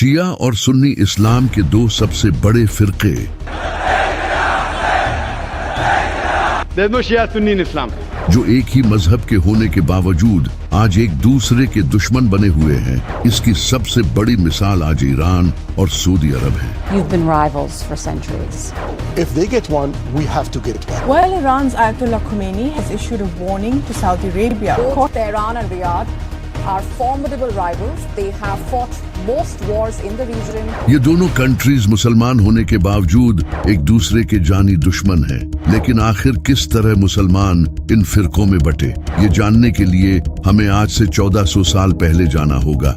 शिया और सुन्नी इस्लाम के दो सबसे बड़े फिरके। There's no Shia Sunni in Islam. जो एक ही मजहब के होने के बावजूद आज एक दूसरे के दुश्मन बने हुए हैं। इसकी सबसे बड़ी मिसाल आज ईरान और सऊदी अरब है। You've been rivals for centuries. If they get one, we have to get one. While Iran's Ayatollah Khomeini has issued a warning to Saudi Arabia, Both Tehran and Riyadh are formidable rivals. They have fought most wars in the region. ये दोनों countries मुसलमान होने के बावजूद एक दूसरे के जानी दुश्मन हैं। लेकिन आखिर किस तरह मुसलमान इन फिरकों में बटे, ये जानने के लिए हमें आज से 1400 साल पहले जाना होगा।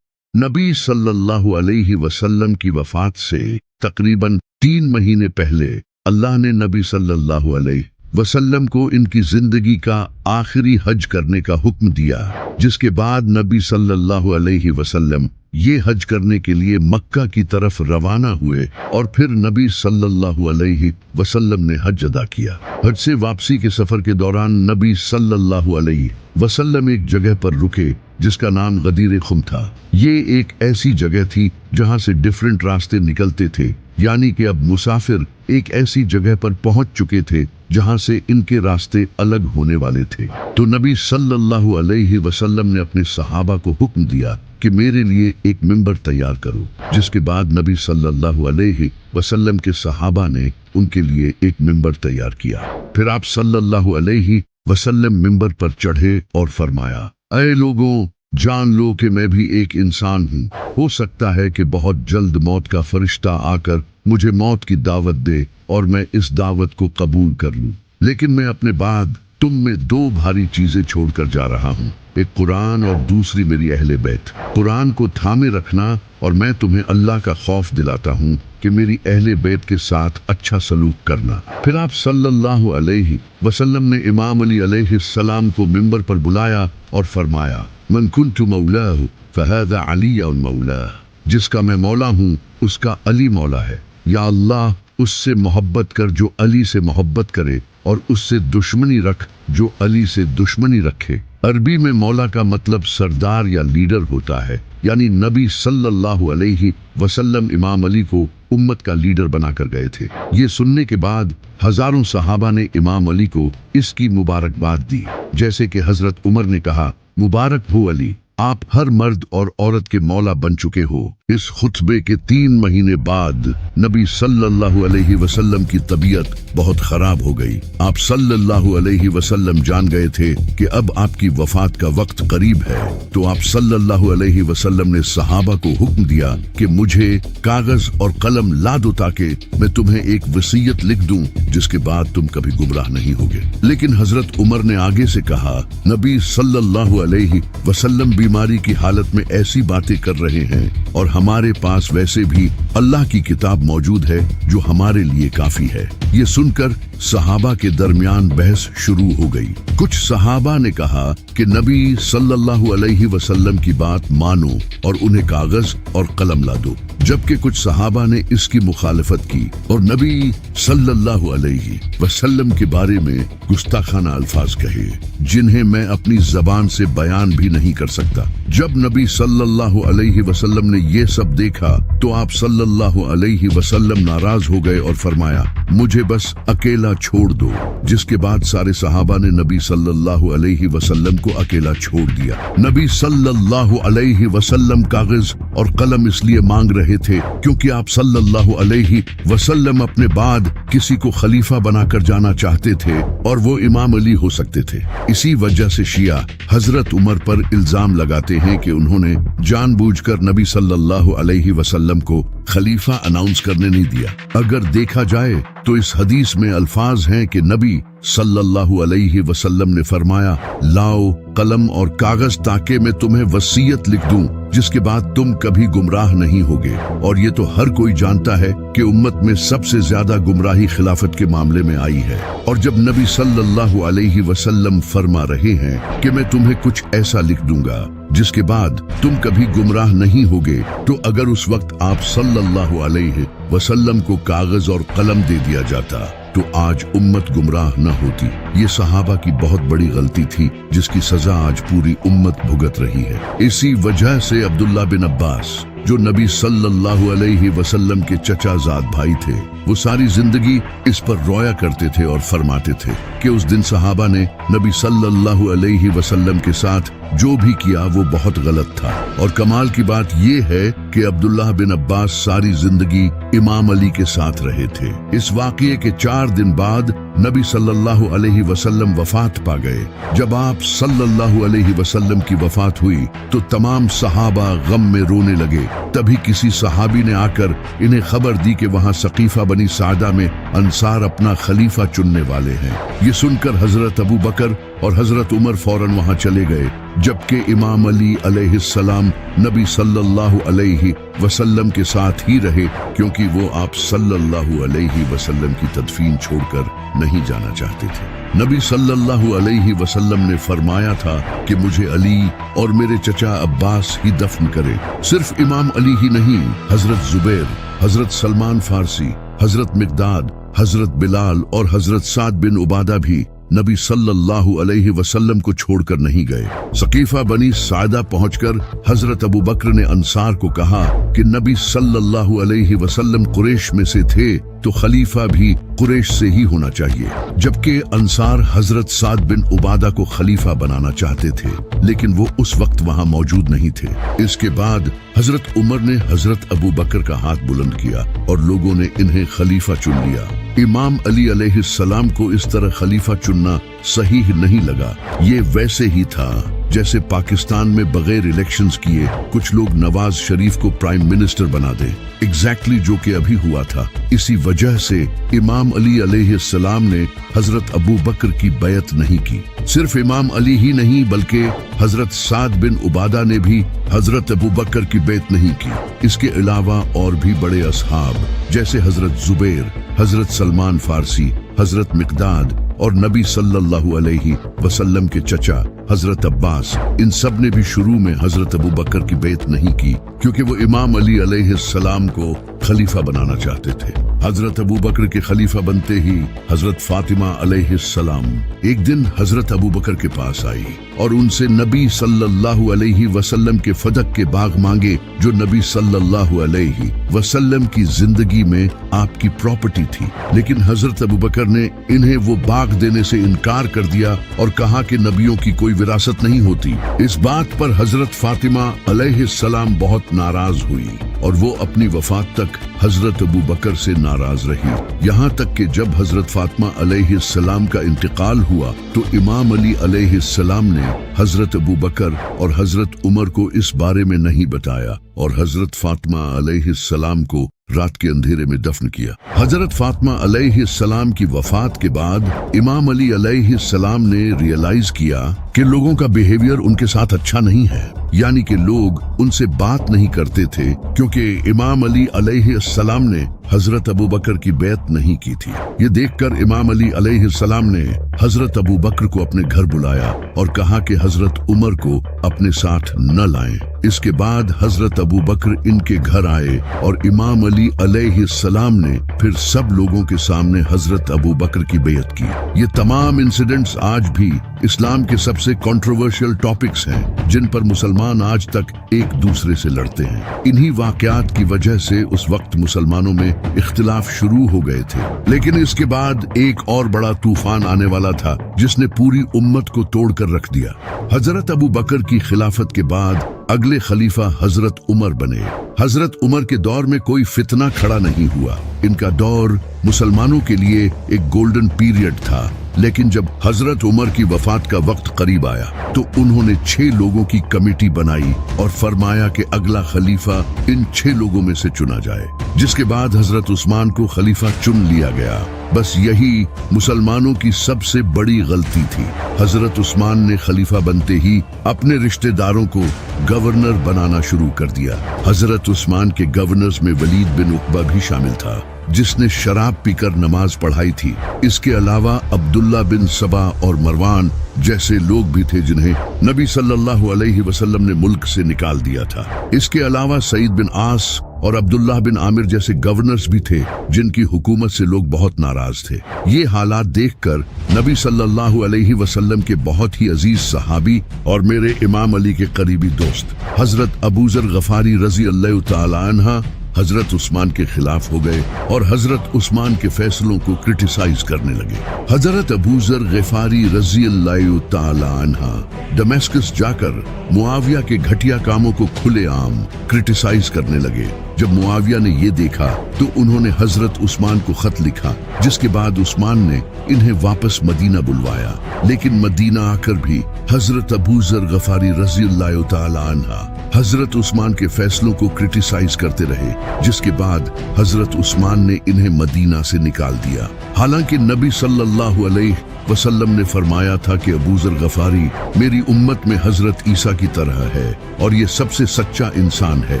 नबी सल्लल्लाहु अलैहि वसल्लम की वफात से तकरीबन 3 महीने पहले अल्लाह ने नबी सल्लल्लाहु अलैहि वसल्लम को इनकी जिंदगी का आखिरी हज करने का हुक्म दिया, जिसके बाद नबी सल्लल्लाहु अलैहि वसल्लम ये हज करने के लिए मक्का की तरफ रवाना हुए और फिर नबी सल्लल्लाहु अलैहि वसल्लम ने हज अदा किया। हज से वापसी के सफर के दौरान नबी सल्लल्लाहु अलैहि वसल्लम एक जगह पर रुके जिसका नाम गदीर खुम था। ये एक ऐसी जगह थी जहां से डिफरेंट रास्ते निकलते थे, यानी कि अब मुसाफिर एक ऐसी जगह पर पहुंच चुके थे जहां से इनके रास्ते अलग होने वाले थे। तो नबी सल्लल्लाहु अलैहि वसल्लम ने अपने सहाबा को हुक्म दिया कि मेरे लिए एक मिंबर तैयार करो, जिसके बाद नबी सल्लल्लाहु अलैहि वसल्लम के सहाबा ने उनके लिए एक मिंबर तैयार किया। फिर आप सल्लल्लाहु अलैहि वसल्लम मिंबर पर चढ़े और फरमाया, ऐ लोगों, जान लो कि मैं भी एक इंसान हूँ। हो सकता है कि बहुत जल्द मौत का फरिश्ता आकर मुझे मौत की दावत दे और मैं इस दावत को कबूल कर लूँ, लेकिन मैं अपने बाद तुम में 2 भारी चीजें छोड़कर जा रहा हूँ, एक कुरान और दूसरी मेरी अहले बैत। कुरान को थामे रखना और मैं तुम्हें अल्लाह का खौफ दिलाता हूँ कि मेरी अहले बैत के साथ अच्छा सलूक करना। फिर आप सल्लल्लाहु अलैहि वसल्लम ने इमाम अली अलैहिस्सलाम को मिंबर पर बुलाया और फरमाया, मन कुन्तु मौलाहु फहाज़ा अलीयुन मौलाह, जिसका मैं मौला हूँ उसका अली मौला है। या अल्लाह, उससे मोहब्बत कर जो अली से मोहब्बत करे और उससे दुश्मनी रख जो अली से दुश्मनी रखे। अरबी में मौला का मतलब सरदार या लीडर होता है, यानी नबी सल्लल्लाहु अलैहि वसल्लम इमाम अली को उम्मत का लीडर बनाकर गए थे। ये सुनने के बाद हजारों सहाबा ने इमाम अली को इसकी मुबारकबाद दी। जैसे कि हजरत उमर ने कहा, मुबारक हो अली, आप हर मर्द और औरत के मौला बन चुके हो। इस खुतबे के 3 महीने बाद नबी सल्लल्लाहु अलैहि वसल्लम की तबीयत बहुत खराब हो गई। आप सल्लल्लाहु अलैहि वसल्लम जान गए थे कि अब आपकी वफात का वक्त करीब है। तो आप सल्लल्लाहु अलैहि वसल्लम ने सहाबा को हुक्म दिया कि मुझे कागज और कलम ला दो ताकि मैं तुम्हें एक वसीयत लिख दूं, जिसके बाद तुम कभी गुमराह नहीं होगे। लेकिन हजरत उमर ने आगे से कहा, नबी सल्लल्लाहु अलैहि वसल्लम बीमारी की हालत में ऐसी बातें कर रहे हैं और हमारे पास वैसे भी अल्लाह की किताब मौजूद है जो हमारे लिए काफी है। ये सुनकर सहाबा के दरमियान बहस शुरू हो गई। कुछ सहाबा ने कहा कि नबी सल्लल्लाहु अलैहि वसल्लम की बात मानो और उन्हें कागज और कलम ला दो, जबकि कुछ सहाबा ने इसकी मुखालफत की और नबी सल्लल्लाहु अलैहि वसल्लम के बारे में गुस्ताखाना अल्फाज कहे, जिन्हें मैं अपनी जबान से बयान भी नहीं कर सकता। जब नबी सल्लल्लाहु अलैहि वसल्लम ने ये सब देखा तो आप सल्लल्लाहु अलैहि वसल्लम नाराज हो गए और फरमाया, मुझे बस अकेला छोड़ दो। जिसके बाद सारे सहाबा ने नबी सल्लल्लाहु अलैहि वसल्लम को अकेला छोड़ दिया। नबी सल्लल्लाहु अलैहि वसल्लम कागज और कलम इसलिए मांग रहे थे क्योंकि आप सल्लल्लाहु अलैहि वसल्लम अपने बाद किसी को खलीफा बनाकर जाना चाहते थे और वो इमाम अली हो सकते थे। इसी वजह से शिया हजरत उमर पर इल्जाम लगाते हैं कि उन्होंने जानबूझकर नबी सल्लल्लाहु अलैहि वसल्लम को खलीफा अनाउंस करने नहीं दिया। अगर देखा जाए तो इस हदीस में अल्फाज हैं कि नबी सल्लल्लाहु अलैहि वसल्लम ने फरमाया, लाओ कलम और कागज ताकि मैं तुम्हें वसीयत लिख दूं, जिसके बाद तुम कभी गुमराह नहीं होगे। और ये तो हर कोई जानता है कि उम्मत में सबसे ज्यादा गुमराही खिलाफत के मामले में आई है। और जब नबी सल्लल्लाहु अलैहि वसल्लम फरमा रहे हैं कि मैं तुम्हें कुछ ऐसा लिख दूंगा जिसके बाद तुम कभी गुमराह नहीं होगे, तो अगर उस वक्त आप सल्लल्लाहु अलैहि वसल्लम को कागज और कलम दे दिया जाता تو آج امت گمراہ نہ ہوتی۔ یہ صحابہ کی بہت بڑی غلطی تھی جس کی سزا آج پوری امت بھگت رہی ہے۔ اسی وجہ سے عبداللہ بن عباس جو نبی صلی اللہ علیہ وسلم کے چچا زاد بھائی تھے، وہ ساری زندگی اس پر رویا کرتے تھے اور فرماتے تھے کہ اس دن صحابہ نے نبی صلی اللہ علیہ وسلم کے ساتھ جو بھی کیا وہ بہت غلط تھا۔ اور کمال کی بات یہ ہے کہ عبداللہ بن عباس ساری زندگی امام علی کے ساتھ رہے تھے۔ اس واقعے کے 4 دن بعد نبی صلی اللہ علیہ وسلم وفات پا گئے۔ جب آپ صلی اللہ علیہ وسلم کی وفات ہوئی تو تمام صحابہ غم میں رونے لگے۔ تبھی کسی صحابی نے آ کر انہیں خبر دی کہ وہاں ثقیفہ بنی سعدہ میں انصار اپنا خلیفہ چننے والے ہیں۔ یہ سن کر حضرت ابو بکر اور حضرت عمر فوراً وہاں چلے گئے، جبکہ امام علی علیہ السلام نبی صلی اللہ علیہ وسلم کے ساتھ ہی رہے، کیونکہ وہ آپ صلی اللہ علیہ وسلم کی تدفین چھوڑ کر نہیں جانا چاہتے تھے۔ نبی صلی اللہ علیہ وسلم نے فرمایا تھا کہ مجھے علی اور میرے چچا عباس ہی دفن کرے۔ صرف امام علی ہی نہیں، حضرت زبیر، حضرت سلمان فارسی، حضرت مقداد، حضرت بلال اور حضرت سعد بن عبادہ بھی نبی صلی اللہ علیہ وسلم کو چھوڑ کر نہیں گئے۔ ثقیفہ بنی سعدہ پہنچ کر حضرت ابو بکر نے انصار کو کہا کہ نبی صلی اللہ علیہ وسلم قریش میں سے تھے تو خلیفہ بھی قریش سے ہی ہونا چاہیے، جبکہ انصار حضرت سعد بن عبادہ کو خلیفہ بنانا چاہتے تھے، لیکن وہ اس وقت وہاں موجود نہیں تھے۔ اس کے بعد حضرت عمر نے حضرت ابو بکر کا ہاتھ بلند کیا اور لوگوں نے انہیں خلیفہ چن لیا۔ امام علی علیہ السلام کو اس طرح خلیفہ چننا صحیح نہیں لگا۔ یہ ویسے ہی تھا جیسے پاکستان میں بغیر الیکشنز کیے کچھ لوگ نواز شریف کو پرائم منسٹر بنا دیں، ایگزیکٹلی جو کہ ابھی ہوا تھا۔ اسی وجہ سے امام علی علیہ السلام نے حضرت ابو بکر کی بیعت نہیں کی۔ صرف امام علی ہی نہیں بلکہ حضرت سعد بن عبادہ نے بھی حضرت ابو بکر کی بیعت نہیں کی۔ اس کے علاوہ اور بھی بڑے اصحاب جیسے حضرت زبیر، حضرت سلمان فارسی، حضرت مقداد اور نبی صلی اللہ علیہ وسلم کے چچا حضرت عباس، ان سب نے بھی شروع میں حضرت ابو بکر کی بیعت نہیں کی، کیونکہ وہ امام علی علیہ السلام کو خلیفہ بنانا چاہتے تھے۔ حضرت ابو بکر کے خلیفہ بنتے ہی حضرت فاطمہ علیہ السلام ایک دن حضرت ابو بکر کے پاس آئی اور ان سے نبی صلی اللہ علیہ وسلم کے فدق کے باغ مانگے جو نبی صلی اللہ علیہ وسلم کی زندگی میں آپ کی پراپرٹی تھی، لیکن حضرت ابو بکر نے انہیں وہ باغ دینے سے انکار کر دیا اور کہا کہ نبیوں کی کوئی وراثت نہیں ہوتی۔ اس بات پر حضرت فاطمہ علیہ السلام بہت ناراض ہوئی اور وہ اپنی وفات تک حضرت ابو بکر سے ناراض رہی، یہاں تک کہ جب حضرت فاطمہ علیہ السلام کا انتقال ہوا تو امام علی علیہ السلام نے حضرت ابو بکر اور حضرت عمر کو اس بارے میں نہیں بتایا اور حضرت فاطمہ علیہ السلام کو رات کے اندھیرے میں دفن کیا۔ حضرت فاطمہ علیہ السلام کی وفات کے بعد امام علی علیہ السلام نے ریئلائز کیا کہ لوگوں کا بیہیویئر ان کے ساتھ اچھا نہیں ہے، یعنی کہ لوگ ان سے بات نہیں کرتے تھے کیونکہ امام علی علیہ السلام نے حضرت ابو بکر کی بیعت نہیں کی تھی۔ یہ دیکھ کر امام علی علیہ السلام نے حضرت ابو بکر کو اپنے گھر بلایا اور کہا کہ حضرت عمر کو اپنے ساتھ نہ لائیں۔ اس کے بعد حضرت ابو بکر ان کے گھر آئے اور امام علی علیہ السلام نے پھر سب لوگوں کے سامنے حضرت ابو بکر کی بیعت کی۔ یہ تمام انسیڈنٹس آج بھی اسلام کے سب سے کنٹروورشل ٹاپکس ہیں جن پر مسلمان آج تک ایک دوسرے سے لڑتے ہیں۔ انہی واقعات کی وجہ سے اس وقت مسلمانوں میں اختلاف شروع ہو گئے تھے، لیکن اس کے بعد ایک اور بڑا طوفان آنے والا تھا جس نے پوری امت کو توڑ کر رکھ دیا۔ حضرت ابو بکر کی خلافت کے بعد اگلے خلیفہ حضرت عمر بنے۔ حضرت عمر کے دور میں کوئی فتنہ کھڑا نہیں ہوا، ان کا دور مسلمانوں کے لیے ایک گولڈن پیریڈ تھا، لیکن جب حضرت عمر کی وفات کا وقت قریب آیا تو انہوں نے 6 لوگوں کی کمیٹی بنائی اور فرمایا کہ اگلا خلیفہ ان 6 لوگوں میں سے چنا جائے، جس کے بعد حضرت عثمان کو خلیفہ چن لیا گیا۔ بس یہی مسلمانوں کی سب سے بڑی غلطی تھی۔ حضرت عثمان نے خلیفہ بنتے ہی اپنے رشتہ داروں کو گورنر بنانا شروع کر دیا۔ حضرت عثمان کے گورنرز میں ولید بن عقبہ بھی شامل تھا۔ जिसने शराब पीकर नमाज पढ़ाई थी। इसके अलावा अब्दुल्ला बिन सबा और मरवान जैसे लोग भी थे जिन्हें नबी सल्लल्लाहु अलैहि वसल्लम ने मुल्क से निकाल दिया था। इसके अलावा सईद बिन आस और अब्दुल्ला बिन आमिर जैसे गवर्नर्स भी थे जिनकी हुकूमत से लोग बहुत नाराज थे। ये हालात देखकर नबी सल्लल्लाहु अलैहि वसल्लम के बहुत ही अजीज सहाबी और मेरे इमाम अली के करीबी दोस्त हजरत अबू ज़र गफारी रजी अल्लाह तआला अन्हा हजरत उस्मान के खिलाफ हो गए और हजरत उस्मान के फैसलों को क्रिटिसाइज करने लगे। हजरत अबू ज़र गफारी रजी अल्लाह तआला अन्हा दमेस्कस जाकर मुआविया के घटिया कामों को खुलेआम क्रिटिसाइज करने लगे। जब मुआविया ने ये देखा तो उन्होंने हजरत उस्मान को खत लिखा, जिसके बाद उस्मान ने इन्हें वापस मदीना बुलवाया। लेकिन मदीना आकर भी हजरत अबू ज़र गफारी रजी अल्लाह तआला अन्हा हजरत उस्मान के फैसलों को क्रिटिसाइज करते रहे, जिसके बाद हजरत उस्मान ने इन्हें मदीना से निकाल दिया। हालांकि नबी सल्लल्लाहु अलैहि वसल्लम ने फरमाया था कि अबू ज़र गफारी मेरी उम्मत में हजरत ईसा की तरह है और ये सबसे सच्चा इंसान है।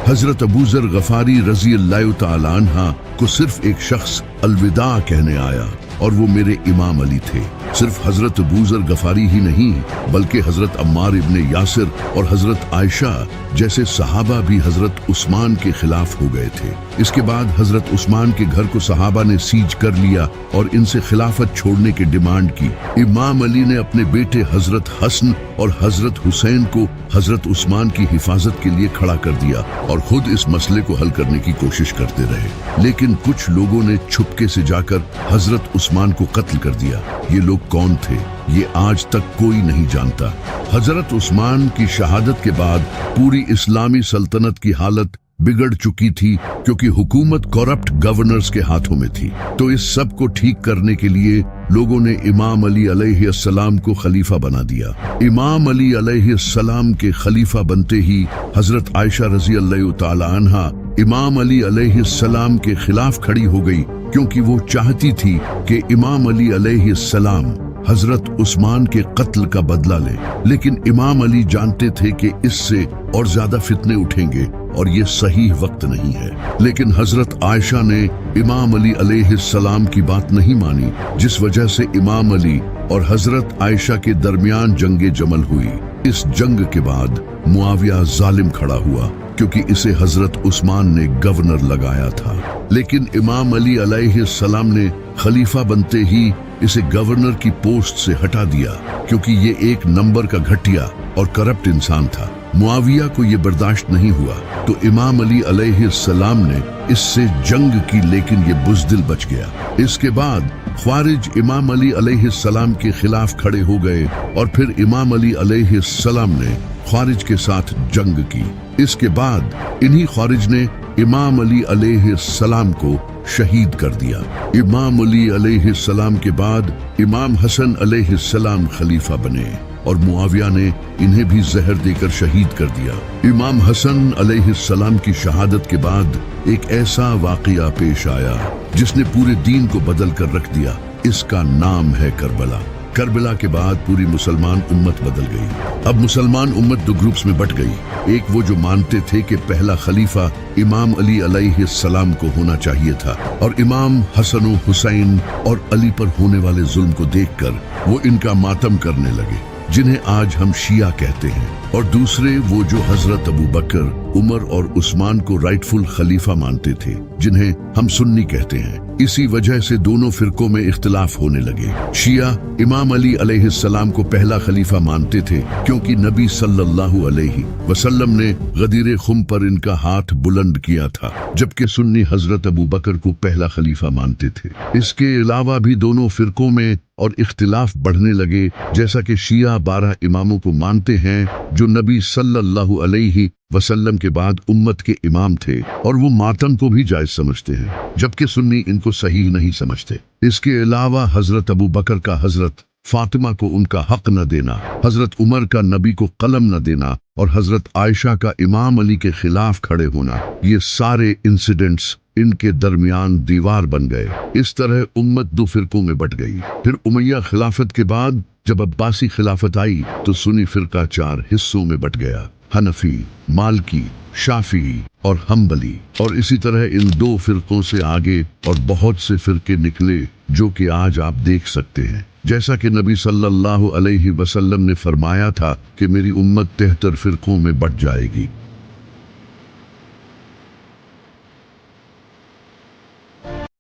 हजरत अबू ज़र गफारी रजी अल्लाह तआला अन्हा को सिर्फ एक शख्स अलविदा कहने आया और वो मेरे इमाम अली थे। सिर्फ हजरत अबू ज़र गफारी ही नहीं बल्कि हजरत अम्मार इब्ने यासिर और हजरत आयशा जैसे सहाबा भी हजरत उस्मान के खिलाफ हो गए थे। इसके बाद हजरत उस्मान के घर को सहाबा ने सीज कर लिया और इनसे खिलाफत छोड़ने की डिमांड की। इमाम अली ने अपने बेटे हजरत हसन और हजरत हुसैन को हजरत उस्मान की हिफाजत के लिए खड़ा कर दिया और खुद इस मसले को हल करने की कोशिश करते रहे। लेकिन कुछ लोगों ने छुपके से जाकर हजरत उस्मान को कत्ल कर दिया। ये लोग कौन थे ये आज तक कोई नहीं जानता। हजरत उस्मान की शहादत के बाद पूरी इस्लामी सल्तनत की हालत बिगड़ चुकी थी क्योंकि हुकूमत करप्ट गवर्नर्स के हाथों में थी। तो इस सब को ठीक करने के लिए लोगों ने इमाम अली अलैहिस्सलाम को खलीफा बना दिया। इमाम अली अलैहिस्सलाम के खलीफा बनते ही हजरत आयशा रजी अल्लाह तआला अन्हा इमाम अली अलैहिस्सलाम के खिलाफ खड़ी हो गई, क्योंकि वो चाहती थी कि इमाम अली अलैहिस्सलाम हजरत उस्मान के कत्ल का बदला ले। लेकिन इमाम अली जानते थे कि इससे और ज्यादा फितने उठेंगे और ये सही वक्त नहीं है। लेकिन हजरत आयशा ने इमाम अली अलैहिस्सलाम की बात नहीं मानी, जिस वजह से इमाम अली और हजरत आयशा के दरमियान जंगे जमल हुई। इस जंग के बाद मुआविया जालिम खड़ा हुआ क्योंकि इसे हजरत उस्मान ने गवर्नर लगाया था। लेकिन इमाम अली अलैहिस्सलाम ने खलीफा बनते ही इसे गवर्नर की पोस्ट से हटा दिया, क्योंकि ये एक नंबर का घटिया और करप्ट इंसान था। मुआविया को ये बर्दाश्त नहीं हुआ तो इमाम अली अलैहिस्सलाम ने इससे जंग की, लेकिन ये बुज़दिल बच गया। इसके बाद ख्वारिज इमाम अली अलैहिस्सलाम के खिलाफ खड़े हो गए और फिर इमाम अली अलैहिस्सलाम ने ख्वारिज के साथ जंग की। इसके बाद इन्हीं ख्वारिज ने इमाम अली अलैहिस्सलाम को शहीद कर दिया। इमाम अली अलैहिस्सलाम के बाद इमाम हसन अलैहिस्सलाम खलीफा बने और मुआविया ने इन्हें भी जहर देकर शहीद कर दिया। इमाम हसन अलैहिस्सलाम की शहादत के बाद एक ऐसा वाक़या पेश आया जिसने पूरे दीन को बदल कर रख दिया। इसका नाम है करबला। करबला के बाद पूरी मुसलमान उम्मत बदल गई। अब मुसलमान उम्मत दो ग्रुप्स में बट गई। एक वो जो मानते थे कि पहला खलीफा इमाम अली अलैहिस्सलाम को होना चाहिए था और इमाम हसन हुसैन और अली पर होने वाले जुल्म को देखकर वो इनका मातम करने लगे, जिन्हें आज हम शिया कहते हैं। और दूसरे वो जो हजरत अबू बकर, उमर और उस्मान को राइटफुल खलीफा मानते थे, जिन्हें हम सुन्नी कहते हैं। इसी वजह से दोनों फिरकों में इख्तिलाफ होने लगे। शिया इमाम अली अलैहिस्सलाम को पहला खलीफा मानते थे क्योंकि नबी सल्लल्लाहु अलैहि वसल्लम ने गदीर खुम पर इनका हाथ बुलंद किया था, जबकि सुन्नी हजरत अबू बकर को पहला खलीफा मानते थे। इसके अलावा भी दोनों फिरकों में और इख्तिलाफ बढ़ने लगे, जैसा कि शिया 12 इमामों को मानते हैं जो नबी सल्लल्लाहु अलैहि वसल्लम के बाद उम्मत के इमाम थे और वो मातम को भी जायज समझते हैं, जबकि सुन्नी इनको सही नहीं समझते। इसके अलावा हजरत अबू बकर का हजरत फातिमा को उनका हक न देना, हजरत उमर का नबी को कलम न देना और हजरत आयशा का इमाम अली के खिलाफ खड़े होना, ये सारे इंसिडेंट्स इनके दरमियान दीवार बन गए। इस तरह उम्मत दो फिरकों में बट गई। फिर उमैया खिलाफत के बाद जब अब्बासी खिलाफत आई तो सुन्नी फिरका 4 हिस्सों में बट गया। हनफी, मालकी, شافعی اور حنبلی، اور اسی طرح ان دو فرقوں سے آگے اور بہت سے فرقے نکلے جو کہ آج آپ دیکھ سکتے ہیں۔ جیسا کہ نبی صلی اللہ علیہ وسلم نے فرمایا تھا کہ میری امت 73 فرقوں میں بٹ جائے گی۔